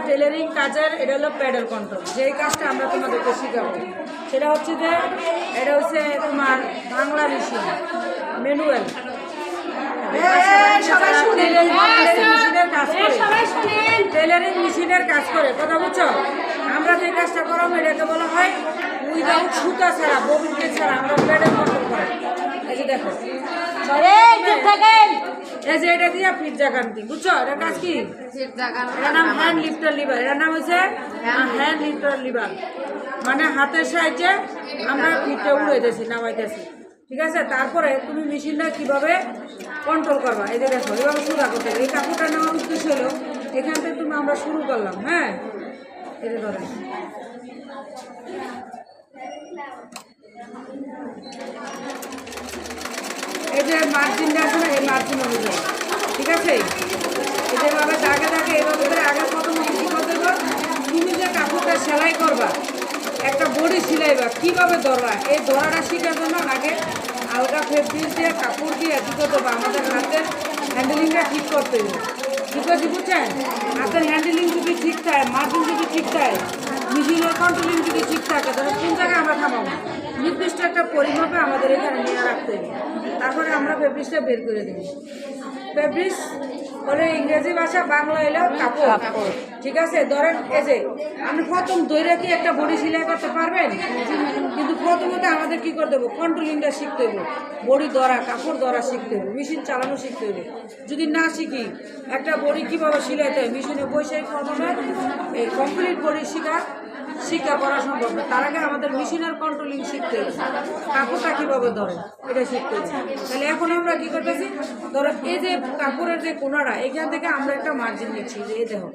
Tailoring কাজের এটা হলো প্যাডেল কন্ট্রোল। যেই কাজটা আমরা তোমাদেরকে শিখাবো সেটা হচ্ছে যে এটা হচ্ছে তোমার বাংলা মেশিন ম্যানুয়াল। টেলারিং মেশিনের কাজ করে, কথা বুঝছো? আমরা যে কাজটা করাবো এটাকে বলা হয় উইদাউট সুতা ছাড়া, ববিনকে ছাড়া আমরা প্যাডেল কন্ট্রোল করি। এই যে দেখো, এই যে এটা দিয়ে ফিট জাগান্তি, বুঝছো? এটার কাজ কি? এটার নাম হ্যান্ড লিফটার লিভার। এটার নাম হচ্ছে হ্যান্ড লিফটার লিভার, মানে হাতের সাহায্যে আমরা ফিটটা উড়াইতেছি, নামাইতেছি, ঠিক আছে? তারপরে তুমি মেশিনটা কিভাবে কন্ট্রোল করবা, এই যে দেখো এভাবে সুদা করতে হবে। এই কাপড়টা নেওয়ার উদ্দেশ্য হলো এখান থেকে তুমি আমরা শুরু করলাম, হ্যাঁ, এই যে ধরেন এই যে মার্জিনটা আছে না, এই মার্জিন অনুযায়ী, ঠিক আছে? এই যেভাবে দাগে দাগে এভাবে করে আগে প্রথম কী করতে হবে, তুমি যে কাপড়টা সেলাই করবা, একটা বডি সিলাইবা, কীভাবে ধরবা, এই ধরাটা শিখার জন্য আগে হালকা ফেব্রিক দিয়ে কাপড় দিয়ে কী করতে হবে, আমাদের হাতের হ্যান্ডেলিংটা ঠিক করতে হবে। ঠিক আছে, বুঝছেন? হাতের হ্যান্ডেলিং যদি ঠিক থাকে, মার্জিন যদি ঠিক থাকে, মেশিনের কন্ট্রোলিং যদি ঠিক থাকে, তাহলে কোন জায়গায় আমরা থামাবো, নির্দিষ্ট একটা পরিমাপে আমাদের এখানে নিয়ে রাখতে হবে। তারপরে আমরা ফেব্রিকটা বের করে দেব। ফেব্রিক বলে ইংরেজি ভাষা, বাংলা এলেও কাপড়, ঠিক আছে? ধরেন এই যে আপনি প্রথম দইরা কি একটা বডি সেলাই করতে পারবেন? কিন্তু প্রথমত আমাদের কি করতে হবে, কন্ট্রোলিংটা শিখতে হবে, বডি ধরা, কাপড় ধরা শিখতে হবে, মেশিন চালানো শিখতে হবে। যদি না শিখি একটা বডি কীভাবে সিলাইতে হয়, মেশিনে বসে প্রথমে এই কমপ্লিট বডি শিক্ষা করা সম্ভব না। তার আগে আমাদের মেশিনের কন্ট্রোলিং শিখতে হবে, কাপড়টা কীভাবে ধরে এটা শিখতে হবে। তাহলে এখন আমরা কী করতেছি, ধরো এই যে কাপড়ের যে কোনাটা, এখান থেকে আমরা একটা মার্জিন নিচ্ছি, যে এই দেখো